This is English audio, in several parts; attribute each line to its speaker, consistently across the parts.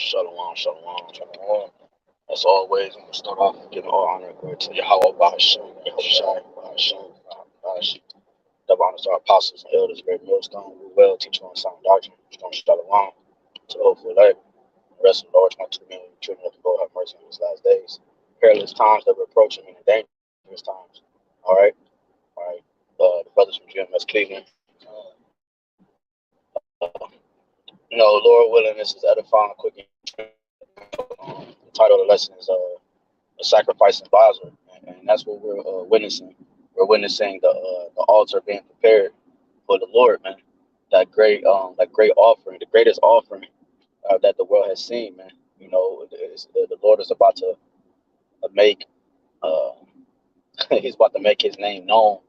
Speaker 1: Shalom, shalom, shalom. As always, I'm going to start off giving all honor and glory to Yahawah, Bahasham, Yahawashi, Bahasham, Bahasham. The honors our apostles and elders, great millstone, who well teach on sound doctrine. Strong shalom to the hopeful elect. The rest of the Lord's my 2 million children of the Lord have mercy in these last days. Perilous times that we're approaching and dangerous times. All right, all right. The brothers from GMS Cleveland. Lord willing, this is edifying, quick, and the title of the lesson is a sacrifice in Bozrah, and that's what we're witnessing. We're witnessing the altar being prepared for the Lord, man. That great offering, the greatest offering that the world has seen, man. The Lord is about to make uh, He's about to make His name known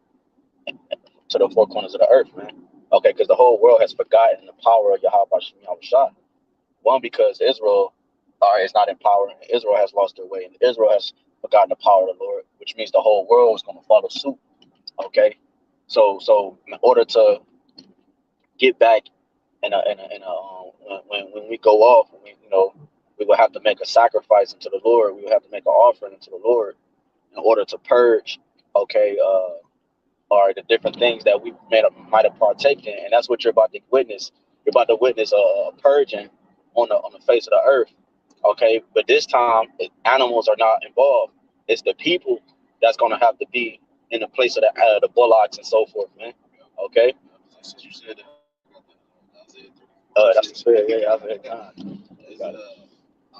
Speaker 1: to the four corners of the earth, man. Okay, because the whole world has forgotten the power of Yahawashi. One, because Israel is not in power. Israel has lost their way, and Israel has forgotten the power of the Lord, which means the whole world is going to follow suit. Okay, so in order to get back when we go off, we will have to make a sacrifice unto the Lord. We will have to make an offering unto the Lord in order to purge. Okay, or the different things that we might have partaken in, and that's what you're about to witness. You're about to witness a purging on the face of the earth. Okay, but this time animals are not involved. It's the people that's going to have to be in the place of the bullocks and so forth, man. Okay.
Speaker 2: Since you said that, Isaiah 34.
Speaker 1: That's the spirit. Yeah, Isaiah 9.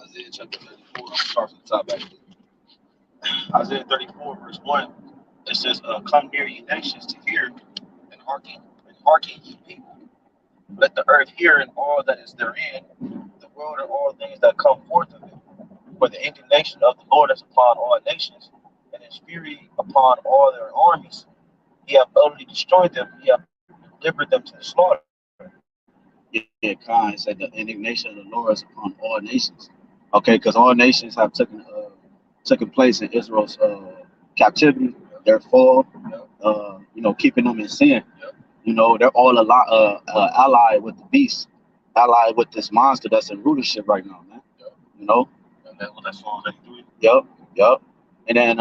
Speaker 2: Isaiah chapter 34. I'll start from the top back. Isaiah 34, verse 1. It says, "Come near, ye nations, to hear, and hearken, ye people. Let the earth hear, and all that is therein, the world and all things that come forth of it. For the indignation of the Lord is upon all nations, and his fury upon all their armies. He hath utterly destroyed them, he hath delivered them to the slaughter."
Speaker 1: Yeah, Khan said the indignation of the Lord is upon all nations. Okay, because all nations have taken place in Israel's captivity, their fall. Keeping them in sin. They're all allied with the beast, allied with this monster that's in rulership right now, man. You know.
Speaker 2: And that's Psalm 83.
Speaker 1: Yep. And then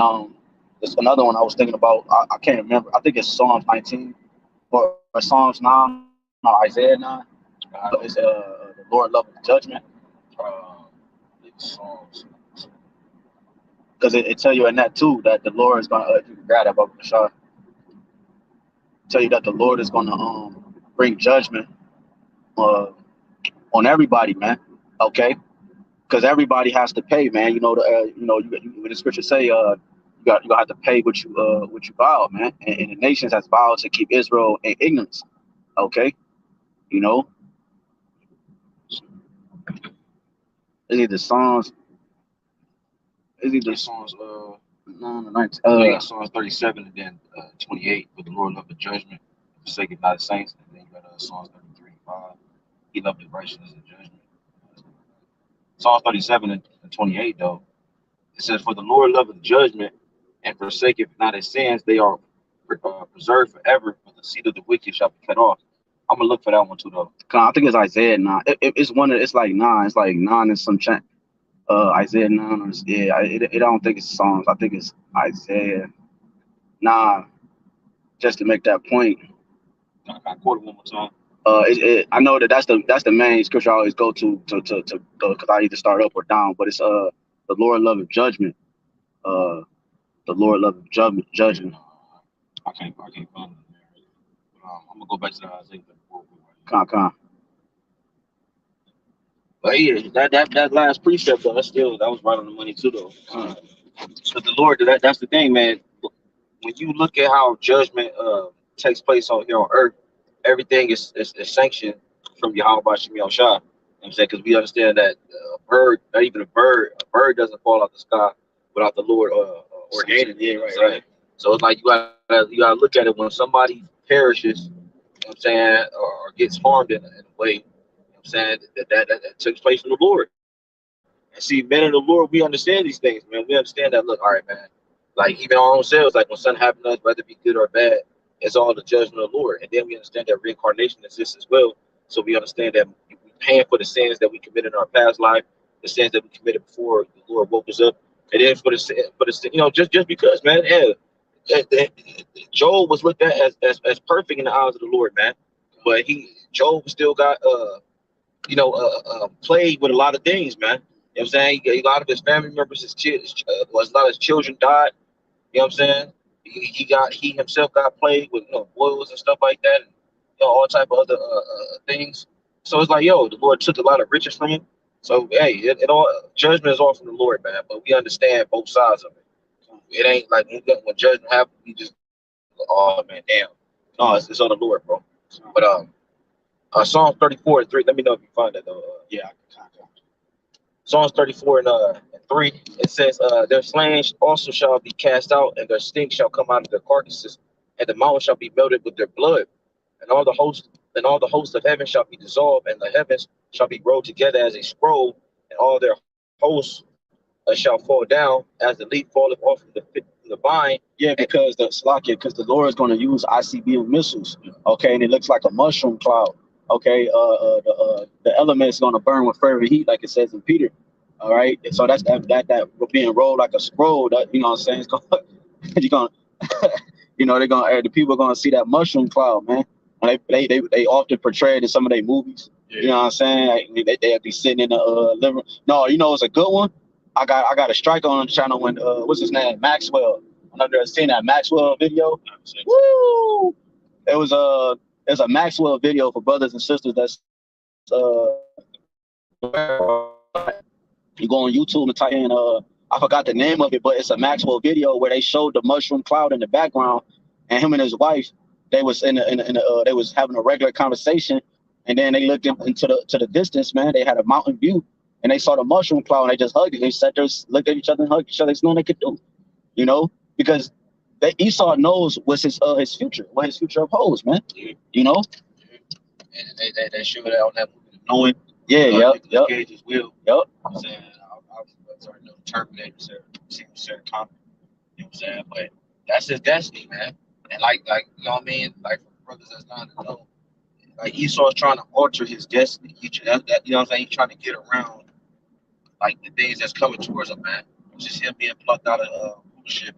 Speaker 1: there's another one I was thinking about. I can't remember. I think it's Psalms 19 or Psalms 9 or Isaiah 9. It's the Lord loveth judgment.
Speaker 2: It's Psalms.
Speaker 1: Because it tell you in that too that the Lord is gonna if you can grab that Baba Bashar, tell you that the Lord is gonna bring judgment uh, on everybody, man. Okay, because everybody has to pay, man. When the scriptures say you gonna have to pay what you vowed, man. And the nations has vowed to keep Israel in ignorance. Okay, you know, it's either Psalms, it's either
Speaker 2: Psalms
Speaker 1: no, 19,
Speaker 2: you got Psalms 37 and then 28. But the Lord loved the judgment, forsaketh not his saints. And then you got Psalms 33 and 5. He loved the righteousness and judgment. Psalms 37 and 28 though. It says, "For the Lord loveth judgment, and forsaketh not his sins. They are preserved forever, but the seed of the wicked shall be cut off." I'm gonna look for that one too, though.
Speaker 1: I think it's Isaiah 9. It's one. It's like 9. It's like 9 and some chant. Isaiah 9. I don't think it's Psalms. I think it's Isaiah 9. Just to make that point.
Speaker 2: Can I quote it one more time?
Speaker 1: I know that's the main scripture I always go to because I either start up or down. But it's the Lord loveth judgment. The Lord loveth judgment.
Speaker 2: I can't find it there. I'm gonna go back to the Isaiah 34.
Speaker 1: Con.
Speaker 2: But yeah, that last precept though, that was right on the money too though. But the Lord, that's the thing, man. When you look at how judgment takes place on here on earth, everything is sanctioned from Yahawashi. You know what I'm saying? Because we understand that a bird, not even a bird doesn't fall out the sky without the Lord ordaining it. Right. So it's like you gotta look at it when somebody perishes. You know what I'm saying, or gets harmed in a way. You know what I'm saying that takes place from the Lord. And see, men of the Lord, we understand these things, man. We understand that. Look, all right, man. Like even our own selves, like when something happens to us, whether it be good or bad, it's all the judgment of the Lord. And then we understand that reincarnation exists as well. So we understand that we paying for the sins that we committed in our past life, the sins that we committed before the Lord woke us up. And then for the just because, man, Job was looked at as perfect in the eyes of the Lord, man. But Job still got plagued with a lot of things, man. You know what I'm saying? A lot of his family members, a lot of his children died. You know what I'm saying? He himself got plagued with boils and stuff like that, and all type of other things. So it's like, the Lord took a lot of riches from him. So hey, it all judgment is all from the Lord, man. But we understand both sides of it. It ain't like when judgment happens, we just man, damn. No, it's on the Lord, bro. But Psalm 34:3. Let me know if you find that though.
Speaker 1: Yeah.
Speaker 2: Psalms 34:3. It says, "Their slain also shall be cast out, and their stink shall come out of their carcasses, and the mountain shall be melted with their blood, and all the hosts of heaven shall be dissolved, and the heavens shall be rolled together as a scroll, and all their hosts shall fall down as the leaf falleth off from the vine."
Speaker 1: Yeah, because the Lord is going to use ICBM missiles. Okay, and it looks like a mushroom cloud. Okay, the element is going to burn with fervent heat, like it says in Peter. All right, and so that's that being rolled like a scroll. That, you know what I'm saying? It's going, you're going, they're going. The people are going to see that mushroom cloud, man. And they often portray it in some of their movies. Yeah. You know what I'm saying? Like, they'll be sitting in the living room. No, it's a good one. I got a strike on the channel when what's his name, Maxwell. I know they're seeing that Maxwell video. Woo! It was a Maxwell video for brothers and sisters. That's you go on YouTube and type in I forgot the name of it, but it's a Maxwell video where they showed the mushroom cloud in the background, and him and his wife, they was they was having a regular conversation, and then they looked into the distance, man. They had a mountain view, and they saw the mushroom cloud, and they just hugged it. They sat there, looked at each other, and hugged each other. There's nothing they could do, because Esau knows what's his future, what his future upholds, man.
Speaker 2: And they showed that on that movie, knowing.
Speaker 1: Yeah, yep.
Speaker 2: Cage's will.
Speaker 1: Yep.
Speaker 2: I'm saying I already know Terminator, certain comment. You know what I'm saying? But that's his destiny, man. And like you know what I mean? Like for brothers that's not to know, like Esau's trying to alter his destiny. You know what I'm saying? He's trying to get around like the things that's coming towards him, man. It's just him being plucked out of rulership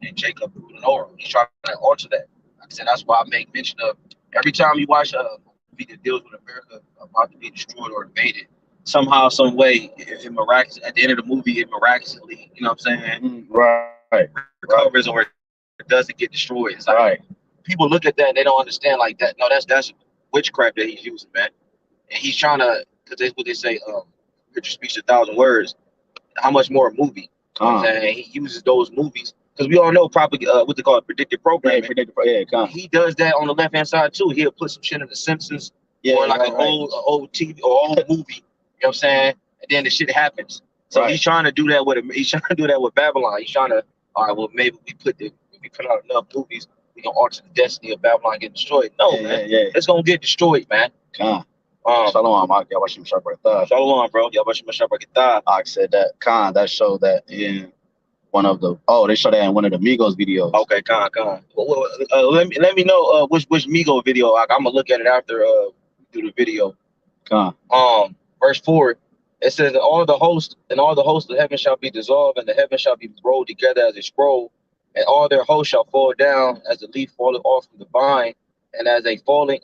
Speaker 2: and Jacob ruling over him. He's trying to alter that. Like I said, that's why I make mention of every time you watch a movie that deals with America about to be destroyed or invaded, somehow, some way, it miraculously, at the end of the movie, it miraculously, you know what I'm saying?
Speaker 1: Right.
Speaker 2: Recovers or it doesn't get destroyed. It's like,
Speaker 1: right.
Speaker 2: People look at that and they don't understand like that. No, that's witchcraft that he's using, man. And he's trying to, because that's what they say, picture speaks 1,000 words. How much more a movie? You know what I'm saying? He uses those movies. Because we all know probably what they call it, predictive programming. He does that on the left hand side too. He'll put some shit in The Simpsons or like an old TV or old movie. You know what I'm saying? And then the shit happens. So he's trying to do that with Babylon. He's trying to, all right, well maybe if we put out enough movies, we can alter the destiny of Babylon getting destroyed. No, man. It's gonna get destroyed, man.
Speaker 1: Shalom, Yahawashi Shabbat.
Speaker 2: Shalom, bro. Yahawashi Shabbat.
Speaker 1: I said that that showed that in one of the they showed that in one of the Migos videos.
Speaker 2: Okay, Well, let me know which Migo video. I'm gonna look at it after do the video. Verse 4, it says that all the hosts of heaven shall be dissolved, and the heaven shall be rolled together as a scroll, and all their hosts shall fall down as the leaf falleth off from the vine, and as a falling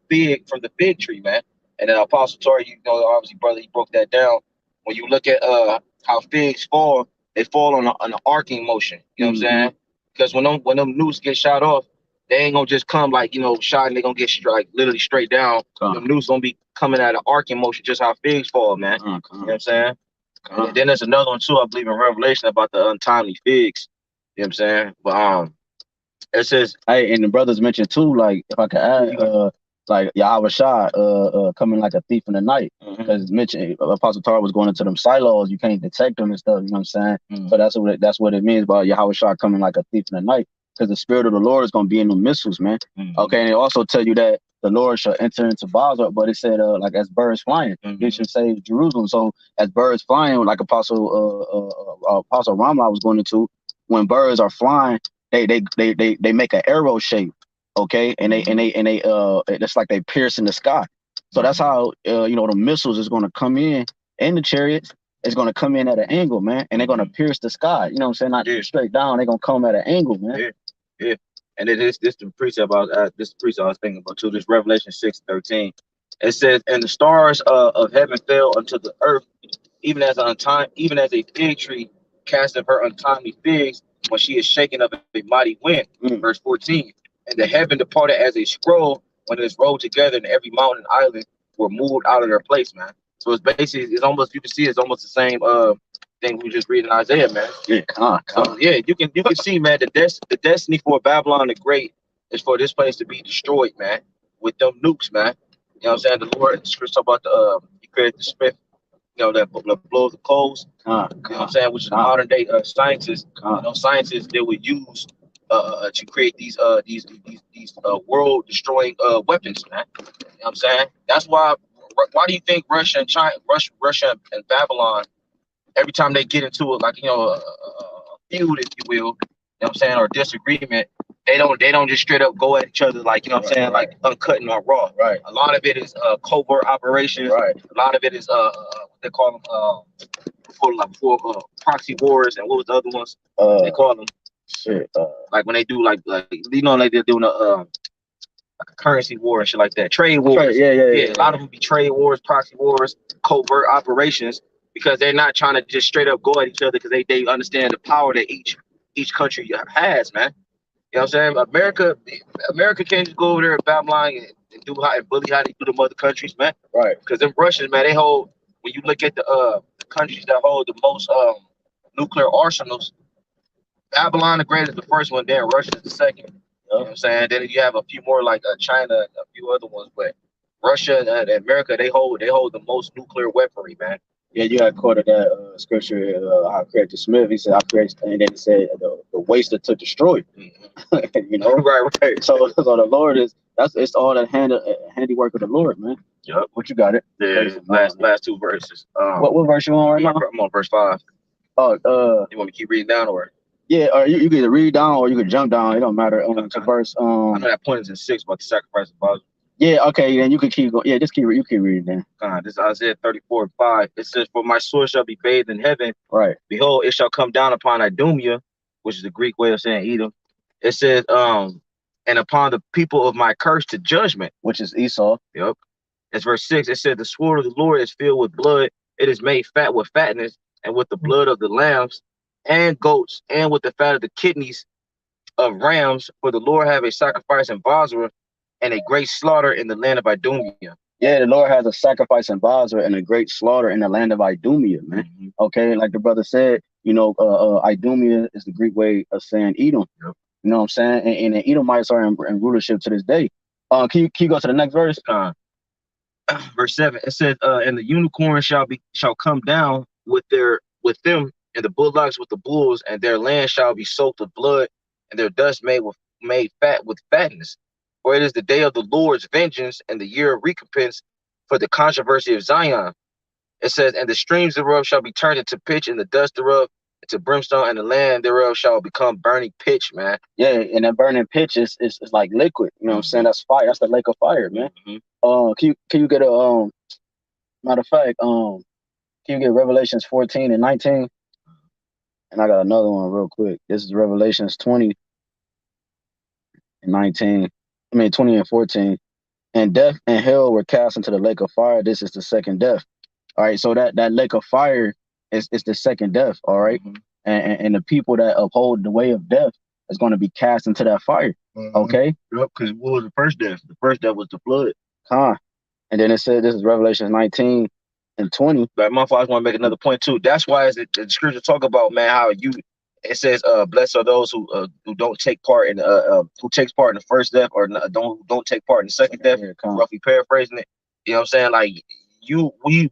Speaker 2: fig from the fig tree, man. And then Apostle Tori, obviously, brother, he broke that down. When you look at how figs fall, they fall on an arcing motion. You know what I'm saying? Because when them nukes get shot off, they ain't gonna just come like shot and they gonna get literally straight down. Them nukes gonna be coming at an arcing motion, just how figs fall, man. You know what I'm saying? And then there's another one too, I believe in Revelation, about the untimely figs. You know what I'm saying? But it says,
Speaker 1: hey, and the brothers mentioned too, like if I could add, like Yahawashi coming like a thief in the night, because mentioned Apostle Tar was going into them silos, you can't detect them and stuff. You know what I'm saying? So that's what it means by Yahawashi coming like a thief in the night, because the spirit of the Lord is gonna be in the missiles, man. Okay, and it also tell you that the Lord shall enter into Bozrah, but it said like as birds flying, it should say Jerusalem. So as birds flying, like Apostle Ramla was going into, when birds are flying, they make an arrow shape. Okay, and they it's like they pierce in the sky. So that's how the missiles is going to come in
Speaker 3: and the chariots is going to come in at an angle, man, and they're going to pierce the sky. You know what I'm saying? Not straight down. They're going to come at an angle, man.
Speaker 2: Yeah. And it is this the precept this precept I was thinking about too. This Revelation 6:13. It says, and the stars of heaven fell unto the earth, even as a fig tree casteth her untimely figs when she is shaken of a mighty wind. Verse 14. And the heaven departed as a scroll when it is rolled together, and every mountain and island were moved out of their place, man. So it's basically, it's almost, you can see it's almost the same thing we just read in Isaiah, man. So, yeah, you can see, man, the destiny for Babylon the Great is for this place to be destroyed, man, with them nukes, man. You know what I'm saying? The Lord, the scripture talk about he created the smith, you know, that blows the coals. You know what I'm saying? Which is modern day scientists. You know, scientists they would use to create these world destroying weapons, man. You know what I'm saying? That's why do you think Russia and Babylon, every time they get into it, like, you know, a feud, if you will, you know what I'm saying, or disagreement, they don't just straight up go at each other, like, you know what I'm saying, like uncut and raw.
Speaker 3: Right.
Speaker 2: A lot of it is covert operations.
Speaker 3: Right.
Speaker 2: A lot of it is what they call them before proxy wars, and what was the other ones? They call them like when they do like you know, like they're doing like a currency war and shit like that. Trade wars. Yeah. A lot of them be trade wars, proxy wars, covert operations, because they're not trying to just straight up go at each other, because they understand the power that each country has, man. You know what I'm saying? America can't just go over there at Babylon and do and bully how they do them other countries, man.
Speaker 3: Right.
Speaker 2: Because them Russians, man, they hold, when you look at the countries that hold the most nuclear arsenals, Babylon the Great is the first one, then Russia is the second. You know what I'm saying? Then you have a few more like China and a few other ones, but Russia and America, they hold the most nuclear weaponry, man.
Speaker 3: Yeah, you got quoted that scripture. I created the smith. He said, "I created," and then he said, "The waster to destroy." You know,
Speaker 2: right.
Speaker 3: So the Lord it's all that handiwork of the Lord, man.
Speaker 2: Yep.
Speaker 3: What you got it?
Speaker 2: Yeah, last two verses.
Speaker 3: What verse you on right now?
Speaker 2: I'm on verse 5.
Speaker 3: Oh,
Speaker 2: you want me to keep reading down, or?
Speaker 3: Yeah, or you can either read down or you can jump down. It don't matter. To verse.
Speaker 2: I know that point is in 6 about the sacrifice of Bozrah.
Speaker 3: Yeah, okay, then you can keep going. Yeah, just keep reading then.
Speaker 2: This is Isaiah 34:5. It says, "For my sword shall be bathed in heaven.
Speaker 3: Right.
Speaker 2: Behold, it shall come down upon Idumea," which is the Greek way of saying Edom. It says, "and upon the people of my curse to judgment,"
Speaker 3: which is Esau.
Speaker 2: Yep. It's verse 6. It said, "The sword of the Lord is filled with blood. It is made fat with fatness, and with the blood of the lambs and goats, and with the fat of the kidneys of rams. For the Lord have a sacrifice in Bozrah, and a great slaughter in the land of Idumea."
Speaker 3: Yeah, the Lord has a sacrifice in Bozrah and a great slaughter in the land of Idumea, man. Okay, like the brother said, you know, Idumea is the Greek way of saying Edom.
Speaker 2: Yep.
Speaker 3: You know what I'm saying? And the Edomites are in rulership to this day. Can you go to the next verse?
Speaker 2: Verse 7. It says, "And the unicorn shall come down with them, and the bullocks with the bulls, and their land shall be soaked with blood, and their dust made fat with fatness. For it is the day of the Lord's vengeance, and the year of recompense for the controversy of Zion." It says, "And the streams thereof shall be turned into pitch, and the dust thereof into brimstone, and the land thereof shall become burning pitch," man.
Speaker 3: Yeah, and that burning pitch is like liquid. You know what I'm saying? That's fire. That's the lake of fire, man. Can you get a matter of fact, can you get Revelations 14 and 19? And I got another one real quick. This is Revelations 20 and 19. 20 and 14. "And death and hell were cast into the lake of fire. This is the second death." All right, so that lake of fire is the second death. All right, and the people that uphold the way of death is going to be cast into that fire. Okay.
Speaker 2: Yep. Because what was the first death? The first death was the flood.
Speaker 3: And then it said, this is Revelation 19 and 20.
Speaker 2: But my father want to make another point too. That's why the scripture talk about, man, how it says, "Blessed are those who don't take part in who takes part in the first death, or don't take part in the second death." Roughly paraphrasing it. You know what I'm saying? Like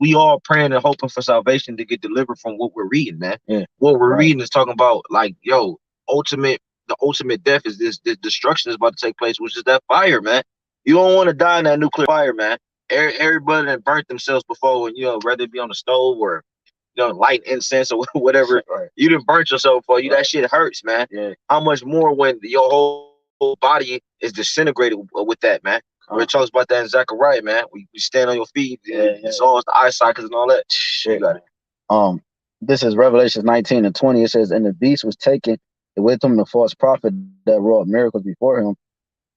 Speaker 2: we all praying and hoping for salvation to get delivered from what we're reading, man.
Speaker 3: Yeah.
Speaker 2: What we're reading is talking about, like, the ultimate death is this destruction is about to take place, which is that fire, man. You don't want to die in that nuclear fire, man. Everybody that burnt themselves before, and whether it be on the stove or light incense or whatever, you didn't burn yourself for you. That shit hurts, man.
Speaker 3: Yeah.
Speaker 2: How much more when your whole body is disintegrated with that, man? Where it talks about that in Zechariah, man. We stand on your feet. It's all the eye sockets and all that. Shit. You got it.
Speaker 3: This is Revelation 19 and 20. It says, and the beast was taken, and with him the false prophet that wrought miracles before him,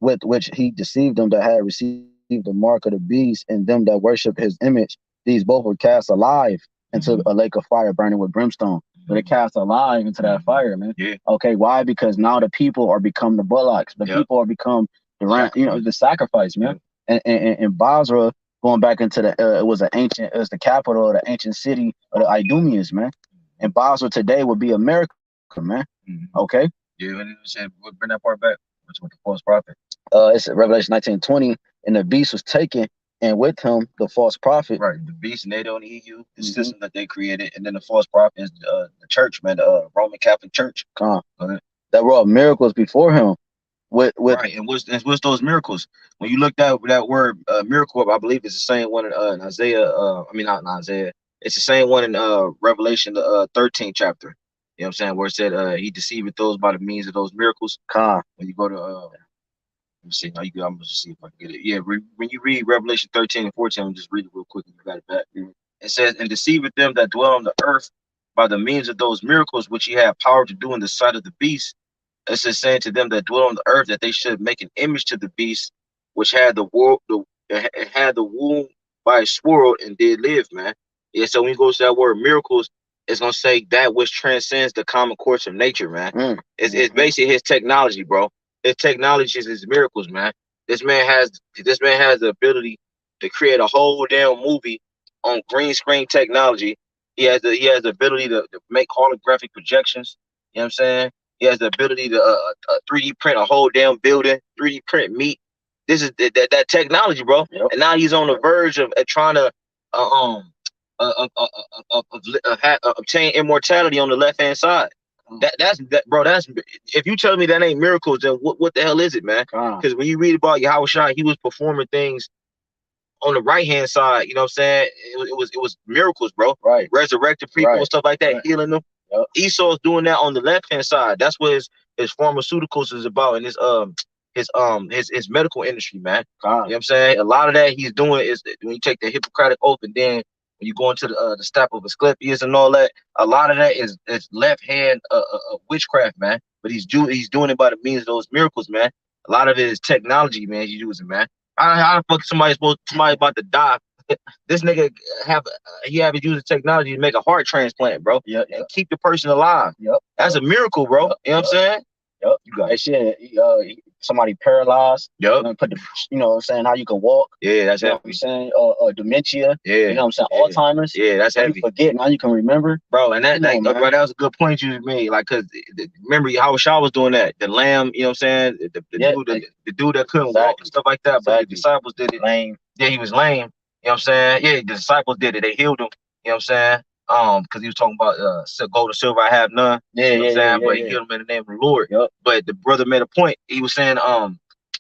Speaker 3: with which he deceived them that had received the mark of the beast, and them that worship his image. These both were cast alive into a lake of fire burning with brimstone. But they cast alive into that fire, man. Yeah. Okay, why? Because now the people are become the bullocks. The people are become the sacrifice, man. And Bozrah, going back into the it was the capital of the ancient city of the Idumeans, man. And Bozrah today would be America, man. Okay.
Speaker 2: Yeah, and it said, bring that part back. What's with the false prophet?
Speaker 3: It's Revelation 19:20, and the beast was taken, and with him the false prophet.
Speaker 2: Right, the beast, and they don't need you. The system that they created, and then the false prophet is the church, man, the Roman Catholic Church.
Speaker 3: That wrought miracles before him. With
Speaker 2: right, and what's those miracles? When you look at that word miracle, I believe it's the same one in Isaiah. I mean, not in Isaiah. It's the same one in Revelation, the 13th chapter. You know what I'm saying? Where it said he deceived those by the means of those miracles. When you go to let me see. I'm gonna just see if I can get it. Yeah, when you read Revelation 13 and 14, I'm just read it real quick and you got it back. It says, and deceiveth them that dwell on the earth by the means of those miracles which he had power to do in the sight of the beast. It says, saying to them that dwell on the earth that they should make an image to the beast which had the womb by a sword and did live, man. Yeah, so when you go to that word miracles, it's gonna say that which transcends the common course of nature, man. It's basically his technology, bro. His technology is his miracles, man. This man has the ability to create a whole damn movie on green screen technology. He has the ability to make holographic projections. You know what I'm saying? He has the ability to 3D print a whole damn building, 3D print meat. This is that technology, bro. And now he's on the verge of trying to obtain immortality on the left hand side. That's bro. That's if you tell me that ain't miracles, then what the hell is it, man? Because when you read about Yahawashi, he was performing things on the right hand side. You know what I'm saying? It was miracles, bro. Right. Resurrected people and stuff like that, healing them. Esau's doing that on the left hand side. That's what his pharmaceuticals is about, and his medical industry, man. You know what I'm saying? A lot of that he's doing is when you take the Hippocratic oath, and then when you go into the step of Asclepius and all that, a lot of that is left hand witchcraft, man. But he's doing it by the means of those miracles, man. A lot of it is technology, man. He's using, man. How the fuck somebody about to die? This nigga have using technology to make a heart transplant, bro. And keep the person alive. That's a miracle, bro. You know what I'm saying?
Speaker 3: You got that shit. Somebody paralyzed. Put the, you know what I'm saying, how you can walk.
Speaker 2: That's
Speaker 3: heavy. You know what I'm saying? Dementia. You know what I'm saying? Alzheimer's.
Speaker 2: That's heavy.
Speaker 3: You forget, now you can remember.
Speaker 2: Bro, and that was a good point you made. Like, cause remember Yahawashi was doing that. The lamb, you know what I'm saying? The dude that couldn't walk and stuff like that. But the disciples did it.
Speaker 3: Lame.
Speaker 2: Yeah, he was lame. You know what I'm saying? Yeah, the disciples did it. They healed him. You know what I'm saying? Because he was talking about gold and silver I have none. You know what I'm saying? But he healed him in the name of the Lord. But the brother made a point. He was saying,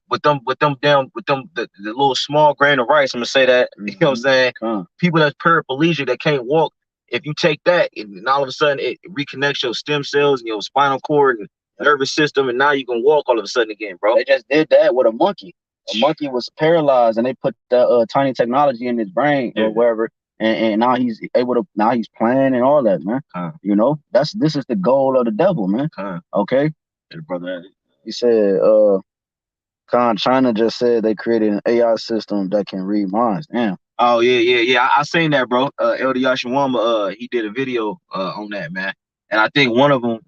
Speaker 2: with them the little small grain of rice, I'm gonna say that, you know what I'm saying? People that's paraplegic that can't walk, if you take that and all of a sudden it reconnects your stem cells and your spinal cord and nervous system, and now you can walk all of a sudden again, bro.
Speaker 3: They just did that with a monkey. A monkey was paralyzed, and they put the tiny technology in his brain or wherever, and now he's able to. Now he's playing and all that, man. You know, this is the goal of the devil, man. Okay,
Speaker 2: brother.
Speaker 3: He said, China just said they created an AI system that can read minds. Damn.
Speaker 2: Oh yeah. I seen that, bro. Elder Yashawama, he did a video on that, man. And I think one of them,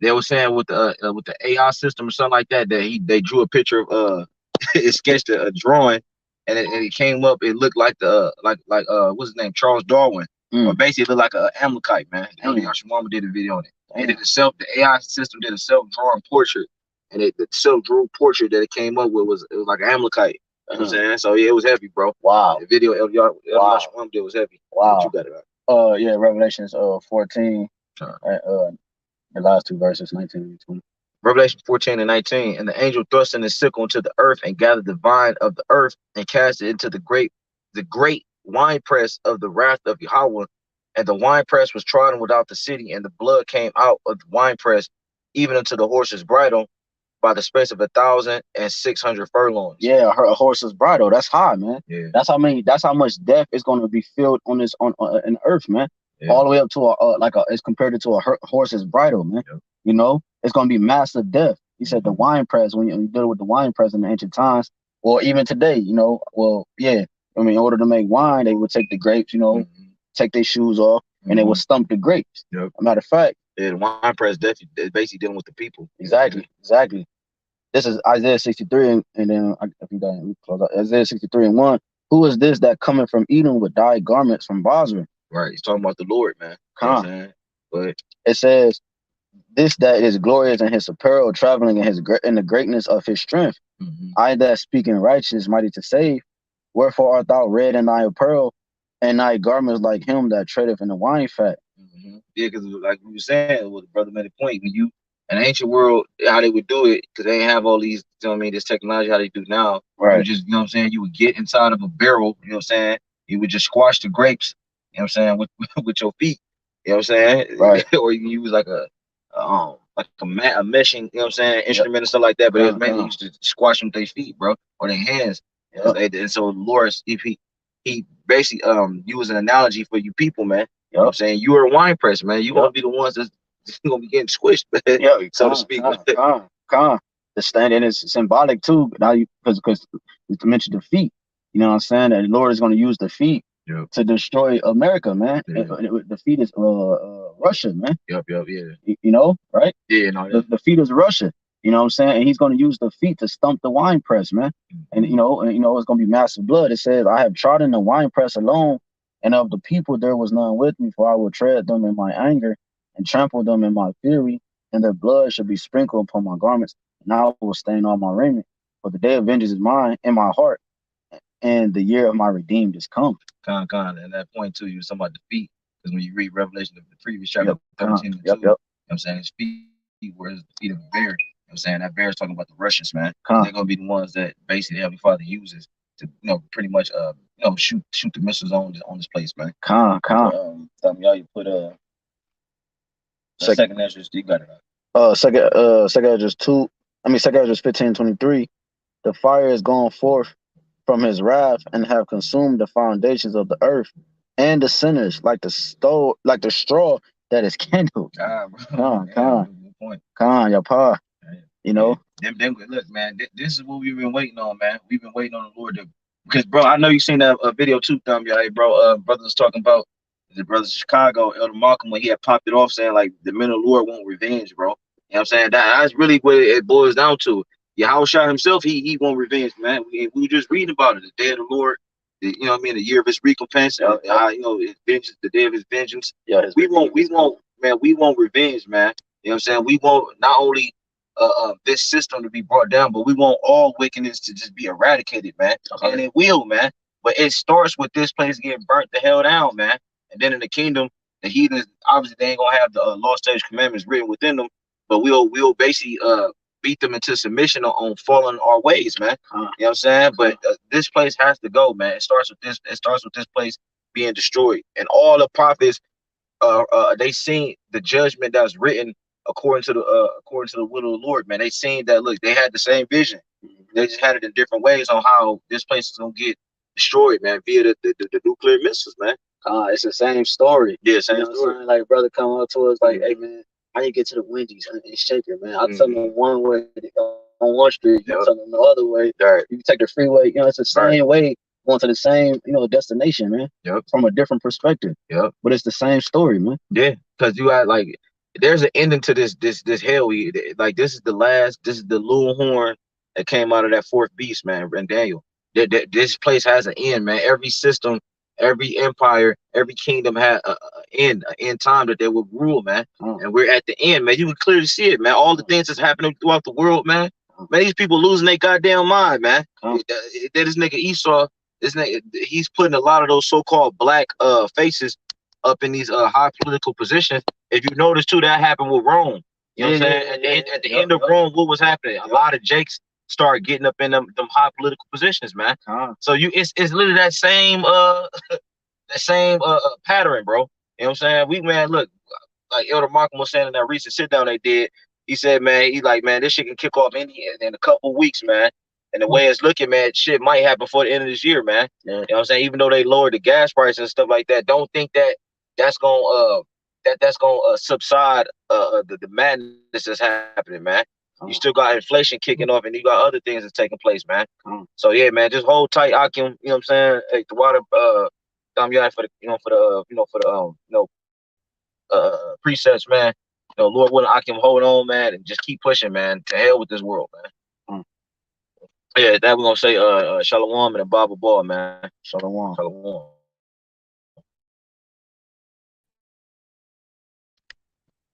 Speaker 2: they were saying with the AI system or something like that, they drew a picture of it sketched a drawing, and it came up. It looked like what's his name, Charles Darwin, or basically it looked like an Amalekite, man. Elder Yashawama did a video on it. It did the AI system did a self-drawn portrait, and the self-drawn portrait that it came up with was like an Amalekite. You know what I'm saying? So yeah, it was heavy, bro.
Speaker 3: Wow.
Speaker 2: The video El Yashawam did was heavy.
Speaker 3: Wow.
Speaker 2: What you got it?
Speaker 3: Yeah, Revelations 14. The last two verses, 19 and 20.
Speaker 2: Revelation 14 and 19. And the angel thrust in his sickle into the earth and gathered the vine of the earth and cast it into the great winepress of the wrath of Yahawah. And the winepress was trodden without the city, and the blood came out of the winepress, even unto the horse's bridle. by the space of 1,600 furlongs.
Speaker 3: Yeah, a horse's bridle. That's high, man.
Speaker 2: Yeah.
Speaker 3: That's how much death is going to be filled on this on in earth, man. Yeah. All the way up to it's compared to a horse's bridle, man. Yep. You know, it's going to be massive death. He said the wine press, when you deal with the wine press in the ancient times, or even today, you know, well, yeah. I mean, in order to make wine, they would take the grapes, you know, take their shoes off, and they would stump the grapes. Yep. As a matter of fact,
Speaker 2: yeah, the wine press definitely basically dealing with the people.
Speaker 3: Exactly. This is Isaiah 63, and then I think that we close out. Isaiah 63 and 1. Who is this that coming from Edom with dyed garments from Bozrah?
Speaker 2: Right. He's talking about the Lord, man. You know what I'm saying? But
Speaker 3: it says, this that is glorious in his apparel, traveling in the greatness of his strength. I that speak in righteousness, mighty to save. Wherefore art thou red in thy apparel, and thy garments like him that treadeth in the wine fat?
Speaker 2: Yeah, because like we were saying, the brother made a point. When you in the ancient world, how they would do it, because they didn't have all these, you know what I mean, this technology, how they do now.
Speaker 3: Right.
Speaker 2: You just, you know what I'm saying, you would get inside of a barrel, you know what I'm saying, you would just squash the grapes, you know what I'm saying, with your feet, you know what I'm saying?
Speaker 3: Right.
Speaker 2: Or you can use like a meshing, you know what I'm saying, instrument and stuff like that, but it was mainly used to squash them with their feet, bro, or their hands. And so the Lord, he basically used an analogy for you people, man. You know what I'm saying? You are a wine press, man. You won't be the ones that's gonna be getting squished, so to speak.
Speaker 3: The standing is symbolic too. Now because you mentioned the feet. You know what I'm saying? That the Lord is going to use the feet to destroy America, man. Yeah. The feet is Russia, man.
Speaker 2: Yeah.
Speaker 3: You know, right?
Speaker 2: Yeah, no.
Speaker 3: The feet is Russia. You know what I'm saying? And he's going to use the feet to stump the wine press, man. And you know, it's going to be massive blood. It says, I have trodden the wine press alone, and of the people there was none with me, for I will tread them in my anger and trample them in my fury, and their blood shall be sprinkled upon my garments, and I will stain all my raiment. For the day of vengeance is mine in my heart, and the year of my redeemed is come.
Speaker 2: And that point too, you were talking about the feet, because when you read Revelation, the previous chapter 13 and 2, you know what I'm saying, his feet were the feet of a bear. You know what I'm saying? That bear is talking about the Russians, man. They're gonna be the ones that basically Heavenly Father uses to, pretty much shoot the missiles on this place, man. You put second Ezra, you got it.
Speaker 3: Second Ezra 15:23. The fire is gone forth from his wrath and have consumed the foundations of the earth and the sinners like the straw that is kindled. Your pa. You know.
Speaker 2: Them, look, man. This is what we've been waiting on, man. We've been waiting on the Lord because, bro, I know you seen that video too, hey, bro. Brothers talking about the brothers of Chicago, Elder Malcolm, when he had popped it off saying like the men of the Lord want revenge, bro. You know what I'm saying? That's really what it boils down to. Yahawashi himself, he want revenge, man. We were just reading about it, the day of the Lord, you know what I mean, the year of his recompense, his vengeance, the day of his vengeance. We want revenge, man. You know what I'm saying? We want not only this system to be brought down, but we want all wickedness to just be eradicated, man. And it will, man. But it starts with this place getting burnt the hell down, man. And then in the kingdom, the heathens, obviously they ain't gonna have the law, statutes, commandments written within them, but we'll basically beat them into submission on following our ways, man. You know what I'm saying? But this place has to go, man. It starts with this place being destroyed. And all the prophets, they seen the judgment that's written according to the will of the Lord, man. They seen that, look, they had the same vision. They just had it in different ways on how this place is gonna get destroyed, man, via the nuclear missiles, man.
Speaker 3: It's the same story.
Speaker 2: Yeah, same story.
Speaker 3: Like brother come up to us like, hey man, how you get to the Wendy's and Shaker, man? I'll tell them one way on one street, you tell them the other way.
Speaker 2: Right.
Speaker 3: You take the freeway, it's the same way, going to the same, destination, man. From a different perspective. But it's the same story, man.
Speaker 2: Yeah, because you had like, there's an ending to this hell. Like this is the little horn that came out of that fourth beast, man, and Daniel. This place has an end, man. Every system, every empire, every kingdom had an end time that they would rule, man. And we're at the end, man. You can clearly see it, man. All the things that's happening throughout the world, man. Man, these people losing their goddamn mind, man. This nigga Esau, he's putting a lot of those so-called black faces up in these high political positions. If you notice too, that happened with Rome. You know what I'm saying? At the end of Rome, what was happening? A lot of Jakes start getting up in them high political positions, man. So it's literally that same pattern, bro. You know what I'm saying? Look, like Elder Malcolm was saying in that recent sit down they did, He said, man, he like, man, this shit can kick off in a couple weeks, man. And the way it's looking, man, shit might happen before the end of this year, man.
Speaker 3: Yeah.
Speaker 2: You know what I'm saying? Even though they lowered the gas price and stuff like that, don't think that that's gonna subside the madness that's happening, man. You still got inflation kicking off, and you got other things that's taking place, man. So yeah, man, just hold tight, Akim. You know what I'm saying? Hey, the water, for the precepts, man. Lord willing, Akim, hold on, man, and just keep pushing, man. To hell with this world, man. Yeah, that we're gonna say shalom and a Bible ball, man.
Speaker 3: Shalom.
Speaker 2: Shalom.